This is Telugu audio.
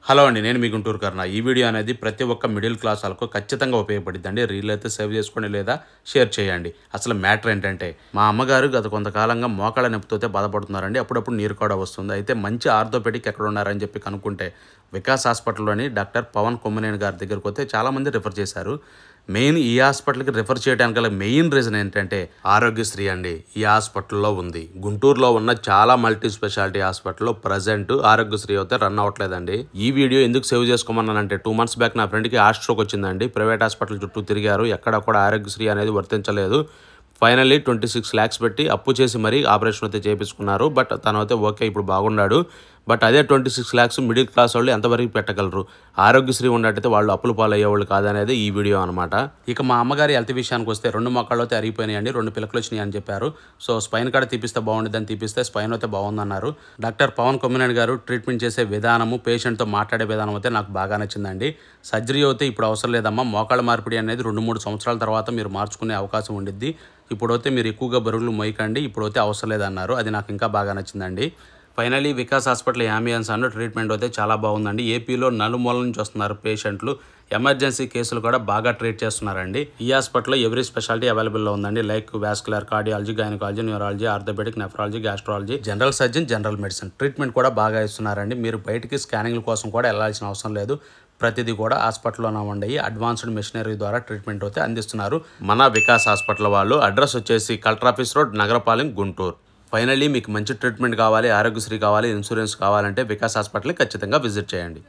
హలో అండి, నేను మీ గుంటూరు కర్ణ. ఈ వీడియో అనేది ప్రతి ఒక్క మిడిల్ క్లాస్ వాళ్ళకు ఖచ్చితంగా ఉపయోగపడిద్దండి. రీల్ అయితే సేవ్ చేసుకోండి లేదా షేర్ చేయండి. అసలు మ్యాటర్ ఏంటంటే, మా అమ్మగారు గత కొంతకాలంగా మోకాళ్ళ నొప్పితోతే బాధపడుతున్నారండి. అప్పుడప్పుడు నీరు కూడా వస్తుంది. అయితే మంచి ఆర్థోపెడిక్ ఎక్కడ ఉన్నారని చెప్పి కనుక్కుంటే వికాస్ హాస్పిటల్లోని డాక్టర్ పవన్ కొమ్మినేని గారి దగ్గరికి వస్తే చాలామంది రిఫర్ చేశారు. మెయిన్ ఈ హాస్పిటల్కి రిఫర్ చేయడానికి గల మెయిన్ రీజన్ ఏంటంటే ఆరోగ్యశ్రీ అండి. ఈ హాస్పిటల్లో ఉంది. గుంటూరులో ఉన్న చాలా మల్టీ స్పెషాలిటీ హాస్పిటల్లో ప్రజెంట్ ఆరోగ్యశ్రీ అయితే రన్ అవ్వట్లేదండి. ఈ వీడియో ఎందుకు సేవ్ చేసుకోమన్నానంటే 2 months బ్యాక్ నా ఫ్రెండ్కి హార్ట్ స్ట్రోక్ వచ్చిందండి. ప్రైవేట్ హాస్పిటల్ చుట్టూ తిరిగారు, ఎక్కడ కూడా ఆరోగ్యశ్రీ అనేది వర్తించలేదు. ఫైనల్లీ 26 lakhs పెట్టి అప్పు చేసి మరీ ఆపరేషన్ అయితే చేయించుకున్నారు. బట్ తనైతే ఓకే, ఇప్పుడు బాగున్నాడు. బట్ అదే 26 lakhs మిడిల్ క్లాస్ వాళ్ళు ఎంతవరకు పెట్టగలరు? ఆరోగ్యశ్రీ ఉన్నట్టయితే వాళ్ళు అప్పులు పాలయ్యేవాళ్ళు కాదనేది ఈ వీడియో అనమాట. ఇక మా అమ్మగారి హెల్త్ విషయానికి వస్తే 2 మోకాళ్ళు అయితే అరిగిపోయినాయండి, 2 పిలకలు వచ్చినాయి అని చెప్పారు. సో స్పైన్ కాడ తీపిస్తే బాగుంటుందని తీపిస్తే స్పైన్ అయితే బాగుందన్నారు. డాక్టర్ పవన్ కొమ్మినేని గారు ట్రీట్మెంట్ చేసే విధానము, పేషెంట్తో మాట్లాడే విధానం అయితే నాకు బాగా నచ్చిందండి. సర్జరీ అయితే ఇప్పుడు అవసరం లేదమ్మా, మోకాళ్ళ మార్పిడి అనేది 2-3 సంవత్సరాల తర్వాత మీరు మార్చుకునే అవకాశం ఉండిద్ది. ఇప్పుడైతే మీరు ఎక్కువగా బరువులు మోయకండి, ఇప్పుడైతే అవసరం లేదన్నారు. అది నాకు ఇంకా బాగా నచ్చిందండి. ఫైనలీ వికాస్ హాస్పిటల్ యాంబియన్స్ అన్న ట్రీట్మెంట్ అయితే చాలా బాగుందండి. ఏపీలో నలుమూల నుంచి వస్తున్నారు పేషెంట్లు. ఎమర్జెన్సీ కేసులు కూడా బాగా ట్రీట్ చేస్తున్నారండి. ఈ హాస్పిటల్లో ఎవ్రీ స్పెషాలిటీ అవైలబుల్లో ఉందండి. Like vascular, cardiology, gynaecology, neurology, orthopaedic, nephrology, gastrology, general surgeon, general medicine treatment కూడా బాగా ఇస్తున్నారండి. మీరు బయటికి స్కానింగ్ల కోసం కూడా వెళ్లాల్సిన అవసరం లేదు. ప్రతిదీ కూడా హాస్పిటల్లోనే ఉండయి. అడ్వాన్స్డ్ మెషినరీ ద్వారా ట్రీట్మెంట్ అయితే అందిస్తున్నారు మన వికాస్ హాస్పిటల్ వాళ్ళు. అడ్రస్ వచ్చేసి collector office road, Nagarapalem, Guntur. Finally మీకు మంచి ట్రీట్మెంట్ కావాలి, ఆరోగ్యశ్రీ కావాలి, ఇన్సూరెన్స్ కావాలంటే వికాస్ హాస్పిటల్కి ఖచ్చితంగా విజిట్ చేయండి.